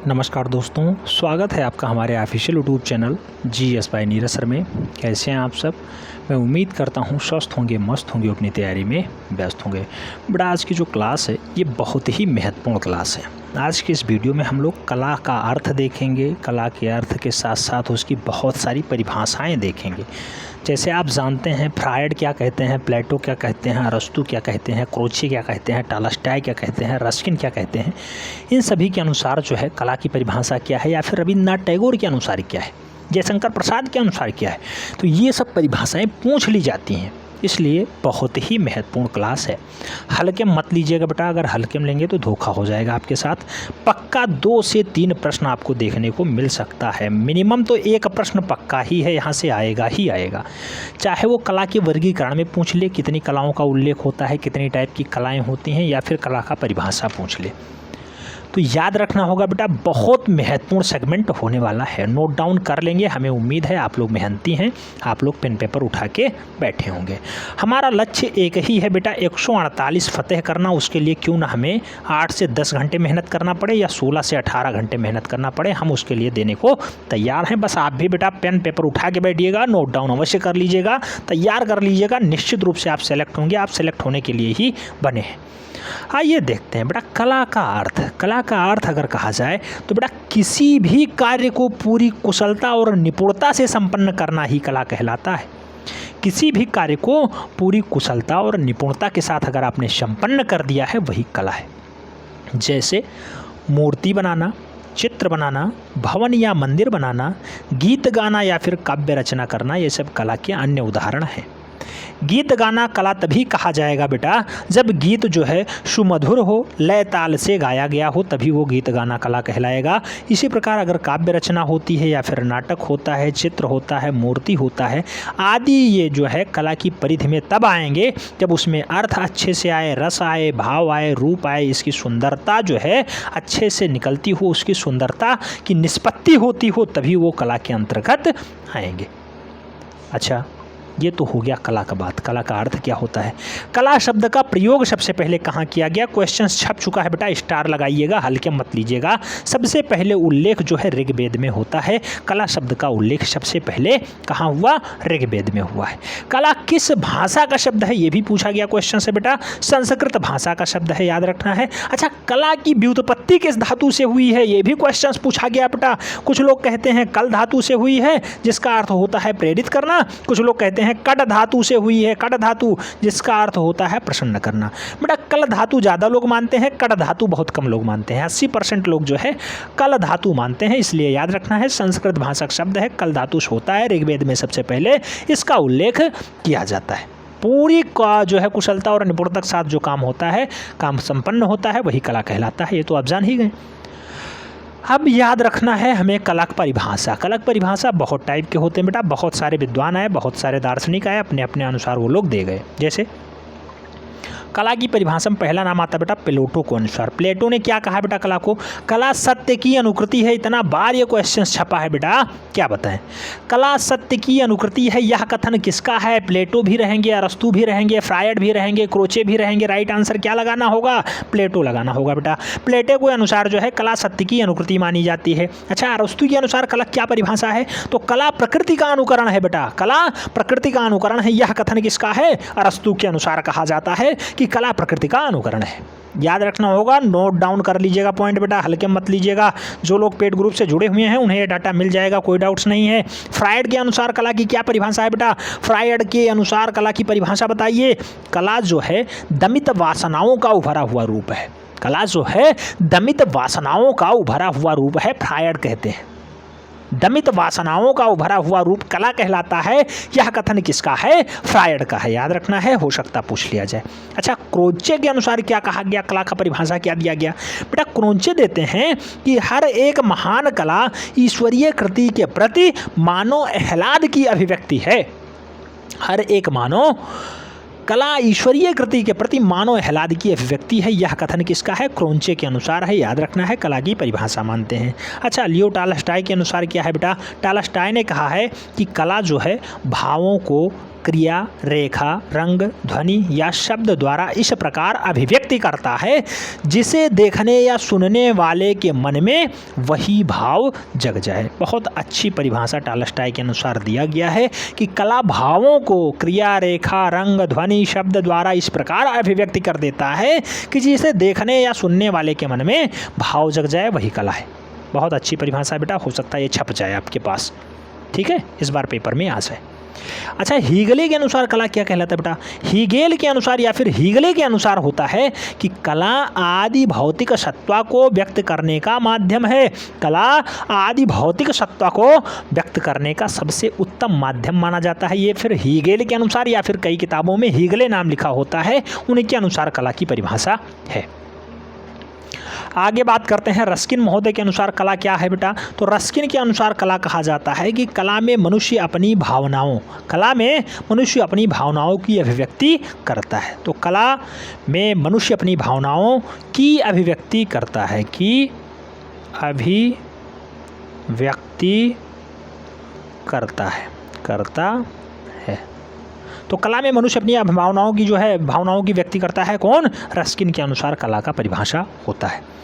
नमस्कार दोस्तों, स्वागत है आपका हमारे official YouTube channel GS by Neeraj sir में। कैसे हैं आप सब? मैं उम्मीद करता हूं स्वस्थ होंगे, मस्त होंगे, अपनी तैयारी में व्यस्त होंगे। बट आज की जो क्लास है ये बहुत ही महत्वपूर्ण क्लास है। आज की इस वीडियो में हम लोग कला का अर्थ देखेंगे, कला के अर्थ के साथ साथ उसकी बहुत सारी परिभाषाएँ देखेंगे। जैसे आप जानते हैं फ्रायड क्या कहते हैं, प्लेटो क्या कहते हैं, अरस्तु क्या कहते हैं, क्रोचे क्या कहते हैं, टॉलस्टॉय क्या कहते हैं, रस्किन क्या कहते हैं। इन सभी के अनुसार जो है कला की परिभाषा क्या है, या फिर रविन्द्रनाथ टैगोर के अनुसार क्या है, जयशंकर प्रसाद के अनुसार क्या है। तो ये सब परिभाषाएं पूछ ली जाती हैं, इसलिए बहुत ही महत्वपूर्ण क्लास है। हल्के में मत लीजिएगा बेटा, अगर हल्के में लेंगे तो धोखा हो जाएगा आपके साथ। पक्का 2 से 3 प्रश्न आपको देखने को मिल सकता है, मिनिमम तो एक प्रश्न पक्का ही है, यहाँ से आएगा ही आएगा। चाहे वो कला के वर्गीकरण में पूछ ले, कितनी कलाओं का उल्लेख होता है, कितनी टाइप की कलाएँ होती हैं, या फिर कला का परिभाषा पूछ ले। तो याद रखना होगा बेटा, बहुत महत्वपूर्ण सेगमेंट होने वाला है। नोट डाउन कर लेंगे, हमें उम्मीद है आप लोग मेहनती हैं, आप लोग पेन पेपर उठा के बैठे होंगे। हमारा लक्ष्य एक ही है बेटा, 148 फतेह करना। उसके लिए क्यों ना हमें 8 से 10 घंटे मेहनत करना पड़े या 16 से 18 घंटे मेहनत करना पड़े, हम उसके लिए देने को तैयार हैं। बस आप भी बेटा पेन पेपर उठा के बैठिएगा, नोट डाउन अवश्य कर लीजिएगा, तैयार कर लीजिएगा। निश्चित रूप से आप सेलेक्ट होंगे, आप सेलेक्ट होने के लिए ही बने हैं। आइए देखते हैं बेटा कला का अर्थ। कला का अर्थ अगर कहा जाए तो बेटा किसी भी कार्य को पूरी कुशलता और निपुणता से संपन्न करना ही कला कहलाता है। किसी भी कार्य को पूरी कुशलता और निपुणता के साथ अगर आपने संपन्न कर दिया है, वही कला है। जैसे मूर्ति बनाना, चित्र बनाना, भवन या मंदिर बनाना, गीत गाना या फिर काव्य रचना करना, ये सब कला के अन्य उदाहरण हैं। गीत गाना कला तभी कहा जाएगा बेटा जब गीत जो है सुमधुर हो, लय ताल से गाया गया हो, तभी वो गीत गाना कला कहलाएगा। इसी प्रकार अगर काव्य रचना होती है या फिर नाटक होता है, चित्र होता है, मूर्ति होता है आदि, ये जो है कला की परिधि में तब आएंगे जब उसमें अर्थ अच्छे से आए, रस आए, भाव आए, रूप आए, इसकी सुंदरता जो है अच्छे से निकलती हो, उसकी सुंदरता की निष्पत्ति होती हो, तभी वो कला के अंतर्गत आएंगे। अच्छा, ये तो हो गया कला का बात। कला का अर्थ क्या होता है? कला शब्द का प्रयोग सबसे पहले कहाँ किया गया? क्वेश्चन छप चुका है बेटा, स्टार लगाइएगा, हल्के मत लीजिएगा। सबसे पहले उल्लेख जो है ऋग्वेद में होता है। कला शब्द का उल्लेख सबसे पहले कहाँ हुआ? ऋग्वेद में हुआ है। कला किस भाषा का शब्द है, ये भी पूछा गया क्वेश्चन से बेटा। संस्कृत भाषा का शब्द है, याद रखना है। अच्छा, कला की व्युत्पत्ति किस धातु से हुई है, ये भी क्वेश्चन पूछा गया बेटा। कुछ लोग कहते हैं कल धातु से हुई है, जिसका अर्थ होता है प्रेरित करना। कुछ लोग कहते हैं कट धातु से हुई है, कट धातु, जिसका अर्थ होता है प्रसन्न करना। बेटा कल धातु ज़्यादा लोग मानते हैं, कट धातु बहुत कम लोग मानते हैं। 80% लोग जो है कल धातु मानते हैं, इसलिए याद रखना है संस्कृत भाषा का शब्द है, कल धातु होता है। ऋग्वेद में सबसे पहले इसका उल्लेख किया जाता है। पूरी का जो है कुशलता और निपुणता के साथ जो काम होता है, काम संपन्न होता है, वही कला कहलाता है। ये तो आप जान ही गए। अब याद रखना है हमें कला की परिभाषा। कला की परिभाषा बहुत टाइप के होते हैं बेटा, बहुत सारे विद्वान आए, बहुत सारे दार्शनिक आए, अपने अपने अनुसार वो लोग दे गए। जैसे कला की परिभाषा में पहला नाम आता बेटा प्लेटो को अनुसार। प्लेटो ने क्या कहा बेटा कला को? कला सत्य की अनुकृति है। इतना बार ये क्वेश्चन छपा है बेटा, क्या बताएं? कला सत्य की अनुकृति है, यह कथन किसका है? प्लेटो भी रहेंगे, अरस्तु भी रहेंगे, फ्रायड भी रहेंगे, क्रोचे भी रहेंगे। राइट आंसर क्या लगाना होगा? प्लेटो लगाना होगा बेटा। प्लेटो के अनुसार जो है कला सत्य की अनुकृति मानी जाती है। अच्छा, अरस्तु के अनुसार कला क्या परिभाषा है? तो कला प्रकृति का अनुकरण है बेटा, कला प्रकृति का अनुकरण है। यह कथन किसका है? अरस्तु के अनुसार कहा जाता है कि कला प्रकृति का अनुकरण है। याद रखना होगा, नोट डाउन कर लीजिएगा पॉइंट बेटा, हल्के मत लीजिएगा। जो लोग पेड ग्रुप से जुड़े हुए हैं उन्हें ये डाटा मिल जाएगा, कोई डाउट्स नहीं है। फ्रायड के अनुसार कला की क्या परिभाषा है बेटा? फ्रायड के अनुसार कला की परिभाषा बताइए। कला जो है दमित वासनाओं का उभरा हुआ रूप है। कला जो है दमित वासनाओं का उभरा हुआ रूप है, फ्रायड कहते हैं। दमित वासनाओं का उभरा हुआ रूप कला कहलाता है। यह कथन किसका है? फ्रायड का है। याद रखना है, हो सकता पूछ लिया जाए। अच्छा, क्रोचे के अनुसार क्या कहा गया? कला का परिभाषा क्या दिया गया बेटा? क्रोचे देते हैं कि हर एक महान कला ईश्वरीय कृति के प्रति मानव आह्लाद की अभिव्यक्ति है। हर एक मानव कला ईश्वरीय कृति के प्रति मानव आह्लाद की अभिव्यक्ति है। यह कथन किसका है? क्रोचे के अनुसार है। याद रखना है, कला की परिभाषा मानते हैं। अच्छा, लियो टॉलस्टॉय के अनुसार क्या है बेटा? टॉलस्टॉय ने कहा है कि कला जो है भावों को क्रिया, रेखा, रंग, ध्वनि या शब्द द्वारा इस प्रकार अभिव्यक्ति करता है जिसे देखने या सुनने वाले के मन में वही भाव जग जाए। बहुत अच्छी परिभाषा टॉलस्टॉय के अनुसार दिया गया है कि कला भावों को क्रिया, रेखा, रंग, ध्वनि, शब्द द्वारा इस प्रकार अभिव्यक्ति कर देता है कि जिसे देखने या सुनने वाले के मन में भाव जग जाए, वही कला है। बहुत अच्छी परिभाषा बेटा, हो सकता है ये छप जाए आपके पास, ठीक है, इस बार पेपर में आ जाए। अच्छा, हीगले के अनुसार कला क्या कहलाता है बेटा? हीगेल के अनुसार या फिर हीगले के अनुसार होता है कि कला आदि भौतिक सत्ता को व्यक्त करने का माध्यम है। कला आदि भौतिक सत्ता को व्यक्त करने का सबसे उत्तम माध्यम माना जाता है। ये फिर हीगेल के अनुसार या फिर कई किताबों में हीगले नाम लिखा होता है, उनके अनुसार कला की परिभाषा है। आगे बात करते हैं रस्किन महोदय के अनुसार कला क्या है बेटा? तो रस्किन के अनुसार कला कहा जाता है कि कला में मनुष्य अपनी भावनाओं की अभिव्यक्ति करता है। तो कला में मनुष्य अपनी भावनाओं की अभिव्यक्ति करता है, कि अभिव्यक्ति करता है। तो कला में मनुष्य अपनी भावनाओं की व्यक्ति करता है। कौन? रस्किन के अनुसार कला का परिभाषा होता है।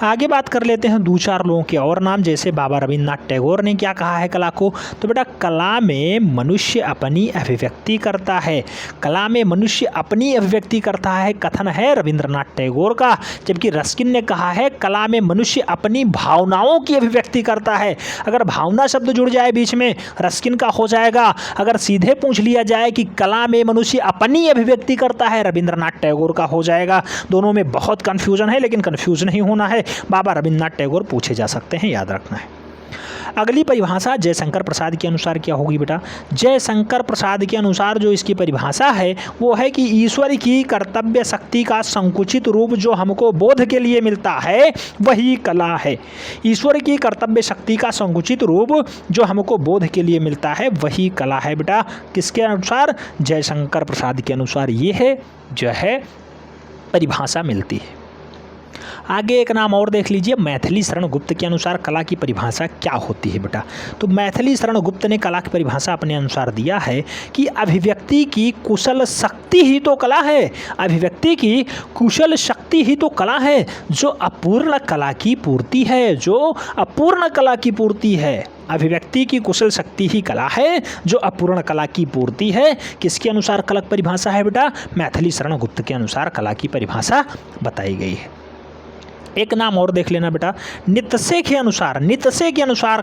आगे बात कर लेते हैं दो चार लोगों के और नाम, जैसे बाबा रविन्द्रनाथ टैगोर ने क्या कहा है कला को? तो बेटा, कला में मनुष्य अपनी अभिव्यक्ति करता है। कला में मनुष्य अपनी अभिव्यक्ति करता है, कथन है रविन्द्रनाथ टैगोर का। जबकि रस्किन ने कहा है कला में मनुष्य अपनी भावनाओं की अभिव्यक्ति करता है। अगर भावना शब्द जुड़ जाए बीच में, रस्किन का हो जाएगा। अगर सीधे पूछ लिया जाए कि कला में मनुष्य अपनी अभिव्यक्ति करता है, रविन्द्रनाथ टैगोर का हो जाएगा। दोनों में बहुत कन्फ्यूजन है, लेकिन कन्फ्यूज नहीं होना है। बाबा रविन्द्रनाथ टैगोर पूछे जा सकते हैं, याद रखना है। अगली परिभाषा जयशंकर प्रसाद के अनुसार क्या होगी बेटा? जयशंकर प्रसाद के अनुसार जो इसकी परिभाषा है वो है कि ईश्वर की कर्तव्य शक्ति का संकुचित रूप जो हमको बोध के लिए मिलता है, वही कला है। ईश्वर की कर्तव्य शक्ति का संकुचित रूप जो हमको बोध के लिए मिलता है, वही कला है बेटा। किसके अनुसार? जयशंकर प्रसाद के अनुसार ये है जो है परिभाषा मिलती है। आगे एक नाम और देख लीजिए, मैथिली शरण गुप्त के अनुसार कला की परिभाषा क्या होती है बेटा? तो मैथिली शरण गुप्त ने कला की परिभाषा अपने अनुसार दिया है कि अभिव्यक्ति की कुशल शक्ति ही तो कला है। अभिव्यक्ति की कुशल शक्ति ही तो कला है, जो अपूर्ण कला की पूर्ति है। अभिव्यक्ति की कुशल शक्ति ही कला है, जो अपूर्ण कला की पूर्ति है। किसके अनुसार कला की परिभाषा है बेटा? मैथिली शरण गुप्त के अनुसार कला की परिभाषा बताई गई है। एक नाम और देख लेना बेटा, नित्से के अनुसार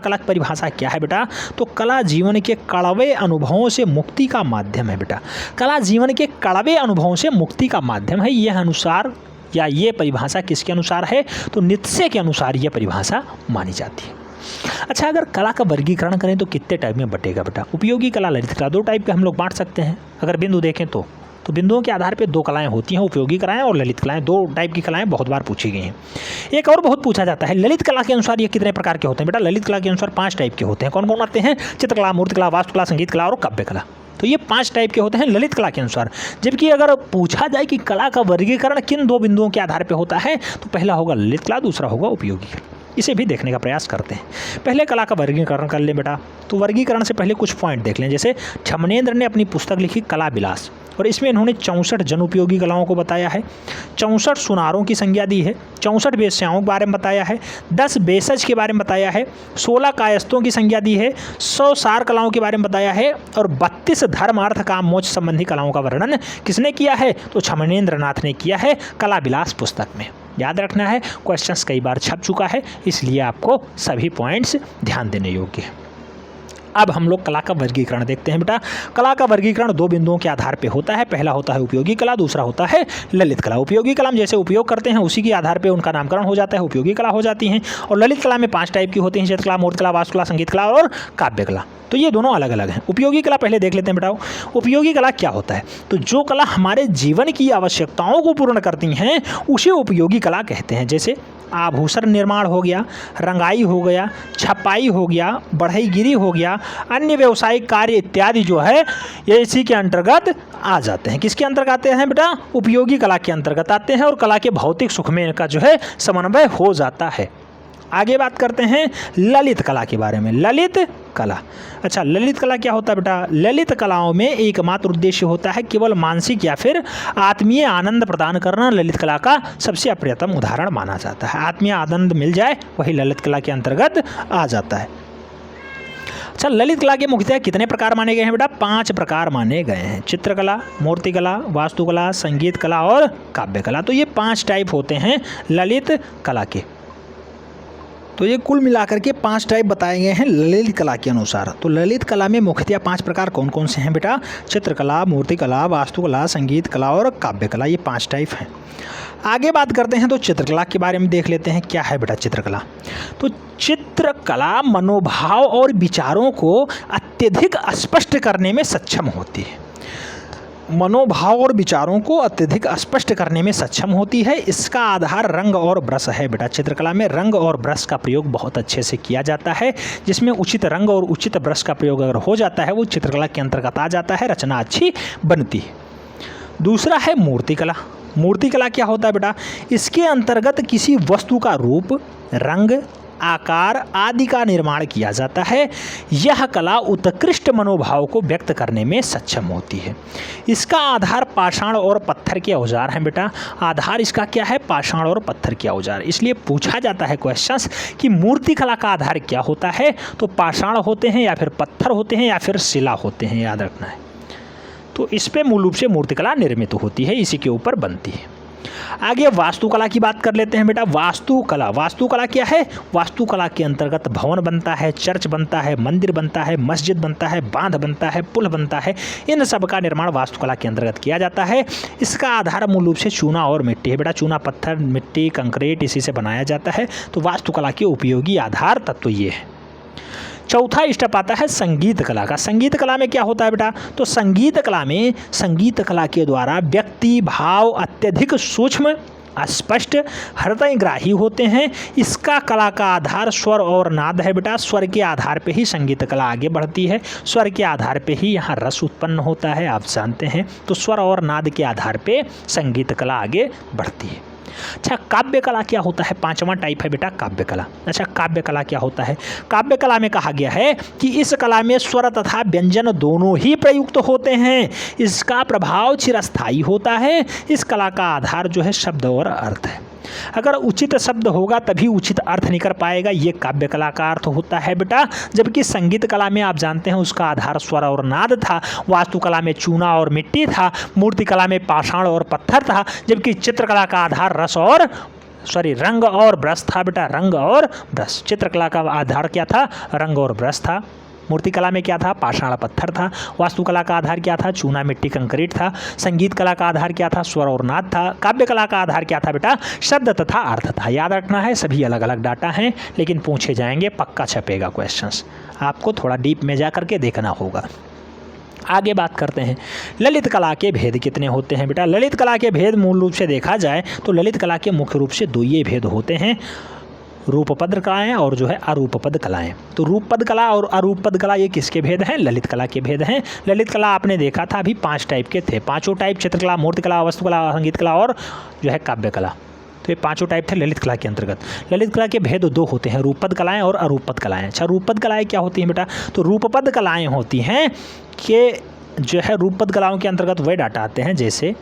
कला की परिभाषा क्या है बेटा? तो कला जीवन के कड़वे अनुभवों से मुक्ति का माध्यम है बेटा। कला जीवन के कड़वे अनुभवों से मुक्ति का माध्यम है। यह अनुसार या ये परिभाषा किसके अनुसार है? तो नित्से के अनुसार यह परिभाषा मानी जाती है। अच्छा, अगर कला का वर्गीकरण करें तो कितने टाइप में बटेगा बेटा? उपयोगी कला, ललित कला, दो टाइप के हम लोग बांट सकते हैं। अगर बिंदु देखें तो बिंदुओं के आधार पे दो कलाएं होती हैं, उपयोगी कलाएं और ललित कलाएं। दो टाइप की कलाएं बहुत बार पूछी गई हैं। एक और बहुत पूछा जाता है, ललित कला के अनुसार ये कितने प्रकार के होते हैं बेटा? ललित कला के अनुसार 5 टाइप के होते हैं। कौन कौन आते हैं? चित्रकला, मूर्तिकला, वास्तुकला, संगीत कला और काव्य कला। तो ये 5 टाइप के होते हैं ललित कला के अनुसार। जबकि अगर पूछा जाए कि कला का वर्गीकरण किन 2 बिंदुओं के आधार पर होता है, तो पहला होगा ललित कला, दूसरा होगा उपयोगी कला। इसे भी देखने का प्रयास करते हैं। पहले कला का वर्गीकरण कर लें बेटा। तो वर्गीकरण से पहले कुछ पॉइंट देख लें। जैसे छमनेंद्र ने अपनी पुस्तक लिखी कला विलास, और इसमें इन्होंने 64 जन उपयोगी कलाओं को बताया है, 64 सुनारों की संज्ञा दी है, 64 वेश्याओं के बारे में बताया है, 10 बेसज के बारे में बताया है, 16 कायस्थों की संज्ञा दी है, 100 सार कलाओं के बारे में बताया है, और 32 धर्म अर्थ काम मोक्ष संबंधी कलाओं का वर्णन किसने किया है? तो छमनेंद्र नाथ ने किया है कला विलास पुस्तक में। याद रखना है, क्वेश्चंस कई बार छप चुका है, इसलिए आपको सभी पॉइंट्स ध्यान देने योग्य है। अब हम लोग कला का वर्गीकरण देखते हैं बेटा। कला का वर्गीकरण 2 बिंदुओं के आधार पे होता है। पहला होता है उपयोगी कला, दूसरा होता है ललित कला। उपयोगी कला में जैसे उपयोग करते हैं उसी के आधार पे उनका नामकरण हो जाता है, उपयोगी कला हो जाती हैं। और ललित कला में 5 टाइप की होती हैं, चित्रकला, मूर्तिकला, वास्तुकला, संगीत कला और काव्य कला। तो ये दोनों अलग अलग हैं। उपयोगी कला पहले देख लेते हैं बेटा। उपयोगी कला क्या होता है? तो जो कला हमारे जीवन की आवश्यकताओं को पूर्ण करती हैं उसे उपयोगी कला कहते हैं। जैसे आभूषण निर्माण हो गया, रंगाई हो गया, छपाई हो गया, बढ़ईगिरी हो गया, अन्य व्यावसायिक कार्य इत्यादि जो है ये इसी के अंतर्गत आ जाते हैं। किसके अंतर्गत आते हैं बेटा? उपयोगी कला के अंतर्गत आते हैं, और कला के भौतिक सुख में इनका जो है समन्वय हो जाता है। आगे बात करते हैं ललित कला के बारे में। ललित कला। अच्छा, ललित कला क्या होता है बेटा? ललित कलाओं में एकमात्र उद्देश्य होता है केवल मानसिक या फिर आत्मीय आनंद प्रदान करना ललित कला का सबसे अप्रियतम उदाहरण माना जाता है। आत्मीय आनंद मिल जाए वही ललित कला के अंतर्गत आ जाता है। अच्छा, ललित कला के मुख्यतः कितने प्रकार माने गए हैं बेटा? 5 प्रकार माने गए हैं। चित्रकला, मूर्तिकला, वास्तुकला, संगीत कला और काव्य कला। तो ये 5 टाइप होते हैं ललित कला के। तो ये कुल मिलाकर के 5 टाइप बताए गए हैं ललित कला के अनुसार। तो ललित कला में मुख्यतः 5 प्रकार कौन कौन से हैं बेटा? चित्रकला, मूर्तिकला, वास्तुकला, संगीत कला और काव्य कला, ये 5 टाइप हैं। आगे बात करते हैं तो चित्रकला के बारे में देख लेते हैं। क्या है बेटा चित्रकला? तो चित्रकला मनोभाव और विचारों को अत्यधिक स्पष्ट करने में सक्षम होती है। मनोभाव और विचारों को अत्यधिक स्पष्ट करने में सक्षम होती है। इसका आधार रंग और ब्रश है बेटा। चित्रकला में रंग और ब्रश का प्रयोग बहुत अच्छे से किया जाता है, जिसमें उचित रंग और उचित ब्रश का प्रयोग अगर हो जाता है वो चित्रकला के अंतर्गत आ जाता है, रचना अच्छी बनती है। दूसरा है मूर्तिकला। मूर्तिकला क्या होता है बेटा? इसके अंतर्गत किसी वस्तु का रूप, रंग, आकार आदि का निर्माण किया जाता है। यह कला उत्कृष्ट मनोभाव को व्यक्त करने में सक्षम होती है। इसका आधार पाषाण और पत्थर के औजार हैं बेटा। आधार इसका क्या है? पाषाण और पत्थर के औजार। इसलिए पूछा जाता है क्वेश्चंस कि मूर्तिकला का आधार क्या होता है? तो पाषाण होते हैं या फिर पत्थर होते हैं या फिर शिला होते हैं, याद रखना है। तो इस पे मूल रूप से मूर्तिकला निर्मित होती है, इसी के ऊपर बनती है। आगे वास्तुकला की बात कर लेते हैं बेटा। वास्तुकला क्या है? वास्तुकला के अंतर्गत भवन बनता है, चर्च बनता है, मंदिर बनता है, मस्जिद बनता है, बांध बनता है, पुल बनता है। इन सब का निर्माण वास्तुकला के अंतर्गत किया जाता है। इसका आधार मूल रूप से चूना और मिट्टी है बेटा। चूना, पत्थर, मिट्टी, कंक्रीट, इसी से बनाया जाता है। तो वास्तुकला के उपयोगी आधार तत्व ये है। चौथा स्टेप आता है संगीत कला का। संगीत कला में क्या होता है बेटा? तो संगीत कला के द्वारा व्यक्ति भाव अत्यधिक सूक्ष्म, स्पष्ट, हृदयग्राही होते हैं। इसका कला का आधार स्वर और नाद है बेटा। स्वर के आधार पे ही संगीत कला आगे बढ़ती है। स्वर के आधार पे ही यहाँ रस उत्पन्न होता है, आप जानते हैं। तो स्वर और नाद के आधार पे संगीत कला आगे बढ़ती है। अच्छा, काव्य कला क्या होता है? 5वां टाइप है बेटा काव्य कला। अच्छा, काव्य कला क्या होता है? काव्य कला में कहा गया है कि इस कला में स्वर तथा व्यंजन दोनों ही प्रयुक्त होते हैं। इसका प्रभाव चिरस्थायी होता है। इस कला का आधार जो है शब्द और अर्थ है। अगर उचित शब्द होगा तभी उचित अर्थ निकल पाएगा, ये काव्य कला का अर्थ होता है बेटा। जबकि संगीत कला में आप जानते हैं उसका आधार स्वर और नाद था। वास्तुकला में चूना और मिट्टी था। मूर्तिकला में पाषाण और पत्थर था। जबकि चित्रकला का आधार रंग और ब्रश था बेटा। रंग और ब्रश। चित्रकला का आधार क्या था? रंग और ब्रश था। मूर्तिकला में क्या था? पाषाण पत्थर था। वास्तुकला का आधार क्या था? चूना, मिट्टी, कंक्रीट था। संगीत कला का आधार क्या था? स्वर और नाद था। काव्य कला का आधार क्या था बेटा? शब्द तथा अर्थ था। याद रखना है, सभी अलग अलग डाटा हैं लेकिन पूछे जाएंगे, पक्का छपेगा क्वेश्चंस। आपको थोड़ा डीप में जा करके देखना होगा। आगे बात करते हैं ललित कला के भेद कितने होते हैं बेटा? ललित कला के भेद मूल रूप से देखा जाए तो ललित कला के मुख्य रूप से 2 ये भेद होते हैं, रूपपद कलाएं और जो है अरूपपद कलाएं। तो रूपपद कला और अरूपपद कला ये किसके भेद हैं? ललित कला के भेद हैं। ललित कला आपने देखा था अभी 5 टाइप के थे। 5 टाइप चित्रकला, मूर्तिकला, वास्तुकला, संगीत कला और जो है काव्य कला। तो ये 5 टाइप थे ललित कला के अंतर्गत। ललित कला के भेद 2 होते हैं, रूपपद कलाएं और अरूपपद कलाएं। अच्छा, रूपपद कलाएं क्या होती हैं बेटा? तो रूपपद कलाएं होती हैं कि जो है रूपपद कलाओं के अंतर्गत वे डाटा आते हैं जैसे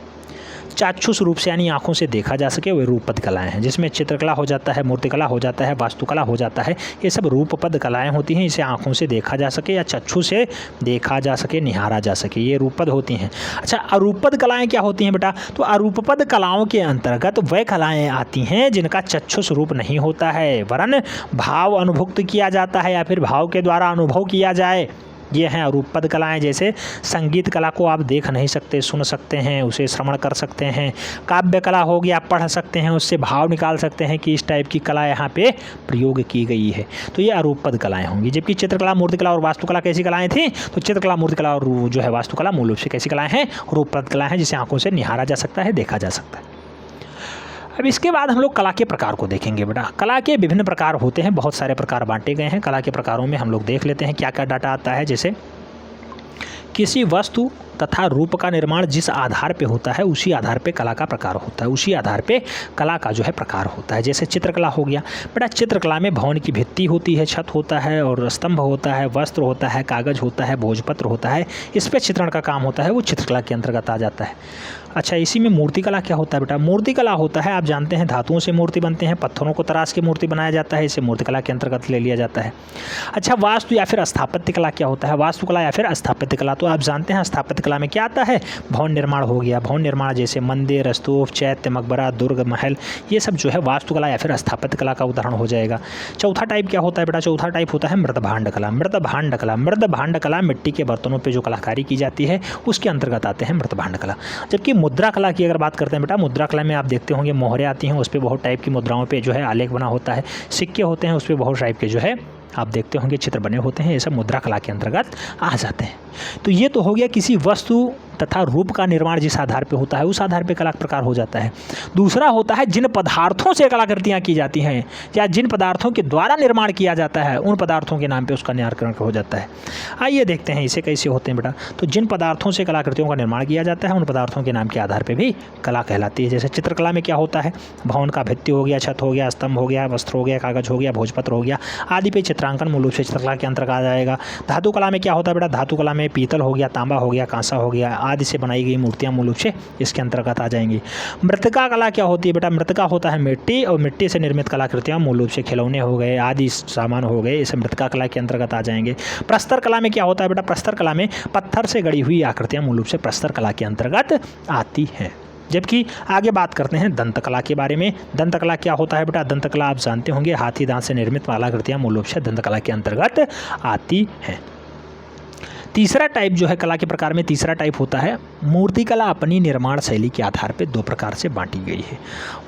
चाक्षुष रूप से यानी आँखों से देखा जा सके, वे रूपपद कलाएं हैं। जिसमें चित्रकला हो जाता है, मूर्तिकला हो जाता है, वास्तुकला हो जाता है। ये सब रूपपद कलाएं होती हैं। इसे आँखों से देखा जा सके या चक्षु से देखा जा सके, निहारा जा सके, ये रूपपद होती हैं। अच्छा, अरूपपद कलाएं क्या होती हैं बेटा? तो अरूपपद कलाओं के अंतर्गत वह कलाएँ आती हैं जिनका चक्षुष रूप नहीं होता है, वरन भाव अनुभुक्त किया जाता है या फिर भाव के द्वारा अनुभव किया जाए। ये हैं अरूपपद कलाएं। जैसे संगीत कला को आप देख नहीं सकते, सुन सकते हैं, उसे श्रवण कर सकते हैं। काव्य कला हो गया, पढ़ सकते हैं, उससे भाव निकाल सकते हैं कि इस टाइप की कला यहाँ पे प्रयोग की गई है। तो ये अरूपपद कलाएं होंगी। जबकि चित्रकला, मूर्तिकला और वास्तुकला कैसी कलाएं थी? तो चित्रकला, मूर्तिकला और जो है वास्तुकला मूल रूप से कैसी कलाएं हैं? रूपपद कलाएं हैं, जिसे आंखों से निहारा जा सकता है, देखा जा सकता है। अब इसके बाद हम लोग कला के प्रकार को देखेंगे बेटा। कला के विभिन्न प्रकार होते हैं, बहुत सारे प्रकार बांटे गए हैं। कला के प्रकारों में हम लोग देख लेते हैं क्या क्या डाटा आता है। जैसे किसी वस्तु, तथा रूप का निर्माण जिस आधार पे होता है उसी आधार पे कला का प्रकार होता है, उसी आधार पे कला का जो है प्रकार होता है। जैसे चित्रकला हो गया बेटा, चित्रकला में भवन की भित्ति होती है, छत होता है और स्तंभ होता है, वस्त्र होता है, कागज होता है, भोजपत्र होता है, इस पे चित्रण का काम होता है, वो चित्रकला के अंतर्गत आ जाता है। अच्छा, इसी में मूर्तिकला क्या होता है बेटा? मूर्तिकला होता है, आप जानते हैं धातुओं से मूर्ति बनते हैं, पत्थरों को तराश के मूर्ति बनाया जाता है, इसे मूर्तिकला के अंतर्गत ले लिया जाता है। अच्छा, वास्तु या फिर स्थापत्य कला क्या होता है? वास्तुकला या फिर स्थापत्य कला, तो आप जानते हैं स्थापत्य कला में क्या आता है? भवन निर्माण हो गया, भवन निर्माण जैसे मंदिर, स्तूप, चैत्य, मकबरा, दुर्ग, महल, ये सब जो है वास्तुकला या फिर स्थापत्य कला का उदाहरण हो जाएगा। चौथा टाइप क्या होता है बेटा? चौथा टाइप होता है मृदभांड कला। मृदभांड कला, मृदभांड कला मिट्टी के बर्तनों पर जो कलाकारी की जाती है उसके अंतर्गत आते हैं मृदभांड कला। जबकि मुद्रा कला की अगर बात करते हैं बेटा, मुद्रा कला में आप देखते होंगे मोहरें आती हैं, उस पर बहुत टाइप की मुद्राओं पे जो है आलेख बना होता है, सिक्के होते हैं, उस पर बहुत टाइप के जो है आप देखते होंगे चित्र बने होते हैं, ये सब मुद्रा कला के अंतर्गत आ जाते हैं। तो ये तो हो गया किसी वस्तु तथा रूप का निर्माण जिस आधार पे होता है उस आधार पे कला प्रकार हो जाता है। दूसरा होता है जिन पदार्थों से कलाकृतियाँ की जाती हैं या जिन पदार्थों के द्वारा निर्माण किया जाता है उन पदार्थों के नाम पे उसका नामकरण हो जाता है। आइए देखते हैं इसे कैसे होते हैं बेटा। तो जिन पदार्थों से कलाकृतियों का निर्माण किया जाता है उन पदार्थों के नाम के आधार पर भी कला कहलाती है। जैसे चित्रकला में क्या होता है? भवन का भित्ति हो गया, छत हो गया, स्तंभ हो गया, वस्त्र हो गया, कागज हो गया, भोजपत्र हो गया आदि पे चित्रांकन मूल रूप से चित्रकला के अंतर्गत आ जाएगा। धातु कला में क्या होता है बेटा? धातु कला में पीतल हो गया, तांबा हो गया, कांसा हो गया आदि से बनाई गई मूर्तियां मूल रूप से इसके अंतर्गत आ जाएंगी। मृतिका कला क्या होती है बेटा? मृतिका होता है मिट्टी और मिट्टी से निर्मित कलाकृतियां मूल रूप से खिलौने हो गए आदि सामान हो गए, इसे मृतिका कला के अंतर्गत आ जाएंगे। प्रस्तर कला में क्या होता है बेटा? प्रस्तर कला में पत्थर से गढ़ी हुई आकृतियां मूल रूप से प्रस्तर कला के अंतर्गत आती हैं। जबकि आगे बात करते हैं दंतकला के बारे में। दंतकला क्या होता है बेटा? दंतकला आप जानते होंगे हाथी दांत से निर्मित कलाकृतियां मूल रूप से दंतकला के अंतर्गत आती हैं। तीसरा टाइप जो है कला के प्रकार में, तीसरा टाइप होता है मूर्तिकला। अपनी निर्माण शैली के आधार पे दो प्रकार से बांटी गई है।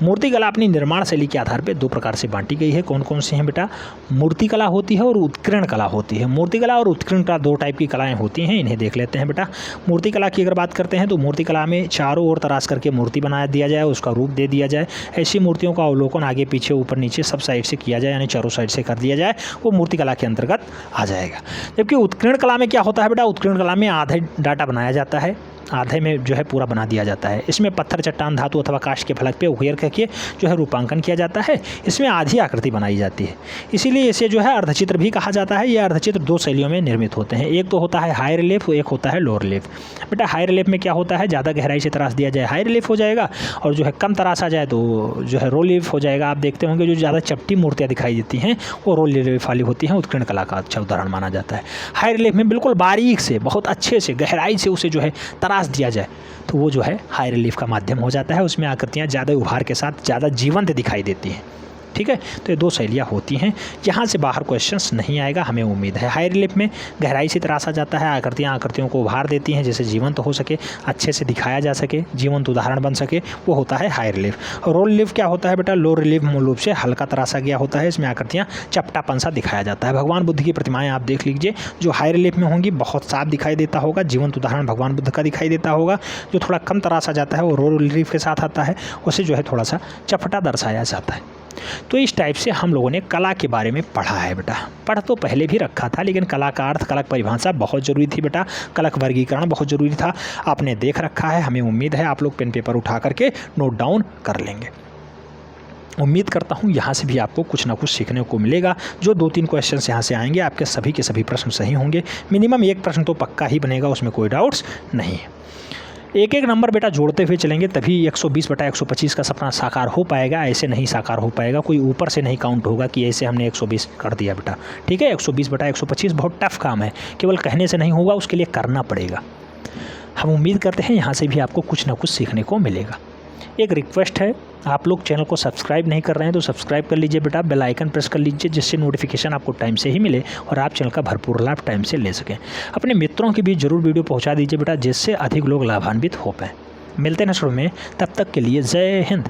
मूर्तिकला अपनी निर्माण शैली के आधार पे दो प्रकार से बांटी गई है। कौन कौन सी हैं बेटा? मूर्तिकला होती है और उत्कीर्ण कला होती है। मूर्तिकला और उत्कीर्ण कला दो टाइप की कलाएं होती हैं, इन्हें देख लेते हैं बेटा। मूर्तिकला की अगर बात करते हैं तो मूर्तिकला में चारों ओर तराश करके मूर्ति बना दिया जाए, उसका रूप दे दिया जाए। ऐसी मूर्तियों का अवलोकन आगे पीछे ऊपर नीचे सब साइड से किया जाए, यानी चारों साइड से कर दिया जाए, वो मूर्तिकला के अंतर्गत आ जाएगा। जबकि उत्कीर्ण कला में क्या होता है बेटा? उत्कीर्ण कला में आधे डाटा बनाया जाता है, आधे में जो है पूरा बना दिया जाता है। इसमें पत्थर, चट्टान, धातु अथवा काष्ठ के फलक पे उकेर करके जो है रूपांकन किया जाता है, इसमें आधी आकृति बनाई जाती है। इसीलिए इसे जो है अर्धचित्र भी कहा जाता है। ये अर्धचित्र दो शैलियों में निर्मित होते हैं, एक तो होता है हाई रिलीफ, एक होता है लोअर रिलीफ। बेटा हाई रिलीफ में क्या होता है? ज़्यादा गहराई से तराश दिया जाए हाई रिलीफ हो जाएगा, और जो है कम तराशा जाए तो जो है लो रिलीफ हो जाएगा। आप देखते होंगे जो ज़्यादा चपटी मूर्तियाँ दिखाई देती हैं वो लो रिलीफ वाली होती हैं, उत्कीर्ण कला का अच्छा उदाहरण माना जाता है। हाई रिलीफ में बिल्कुल बारीक से, बहुत अच्छे से, गहराई से उसे जो है तराश दिया जाए तो वो जो है हाई रिलीफ का माध्यम हो जाता है। उसमें आकृतियाँ ज़्यादा उभार के साथ ज़्यादा जीवंत दिखाई देती हैं। ठीक है, तो ये दो शैलियाँ होती हैं, यहाँ से बाहर क्वेश्चंस नहीं आएगा, हमें उम्मीद है। हाई रिलीफ में गहराई से तराशा जाता है, आकृतियों को उभार देती हैं जैसे जीवंत हो सके, अच्छे से दिखाया जा सके, जीवंत उदाहरण बन सके, वो होता है हाई रिलीफ। और लो रिलीफ क्या होता है बेटा? लो रिलीफ मूल रूप से हल्का तराशा गया होता है, इसमें आकृतियाँ चपटापन सा दिखाया जाता है। भगवान बुद्ध की प्रतिमाएँ आप देख लीजिए, जो हाई रिलीफ में होंगी बहुत साफ दिखाई देता होगा, जीवंत उदाहरण भगवान बुद्ध का दिखाई देता होगा। जो थोड़ा कम तराशा जाता है वो लो रिलीफ के साथ आता है, उसे जो है थोड़ा सा चपटा दर्शाया जाता है। तो इस टाइप से हम लोगों ने कला के बारे में पढ़ा है बेटा। पढ़ तो पहले भी रखा था, लेकिन कला का अर्थ, कला की परिभाषा बहुत ज़रूरी थी बेटा, कला का वर्गीकरण बहुत ज़रूरी था। आपने देख रखा है, हमें उम्मीद है आप लोग पेन पेपर उठा करके नोट डाउन कर लेंगे। उम्मीद करता हूँ यहाँ से भी आपको कुछ ना कुछ सीखने को मिलेगा। जो 2-3 क्वेश्चंस यहाँ से आएंगे आपके सभी के सभी प्रश्न सही होंगे, मिनिमम एक प्रश्न तो पक्का ही बनेगा, उसमें कोई डाउट्स नहीं है। एक एक नंबर बेटा जोड़ते हुए चलेंगे तभी 120/125 का सपना साकार हो पाएगा, ऐसे नहीं साकार हो पाएगा। कोई ऊपर से नहीं काउंट होगा कि ऐसे हमने 120 कर दिया बेटा। ठीक है, 120/125 बहुत टफ काम है, केवल कहने से नहीं होगा, उसके लिए करना पड़ेगा। हम उम्मीद करते हैं यहाँ से भी आपको कुछ ना कुछ सीखने को मिलेगा। एक रिक्वेस्ट है, आप लोग चैनल को सब्सक्राइब नहीं कर रहे हैं तो सब्सक्राइब कर लीजिए बेटा, बेल आइकन प्रेस कर लीजिए, जिससे नोटिफिकेशन आपको टाइम से ही मिले और आप चैनल का भरपूर लाभ टाइम से ले सकें। अपने मित्रों के बीच जरूर वीडियो पहुंचा दीजिए बेटा, जिससे अधिक लोग लाभान्वित हो पाएँ। मिलते हैं शुरू में, तब तक के लिए जय हिंद।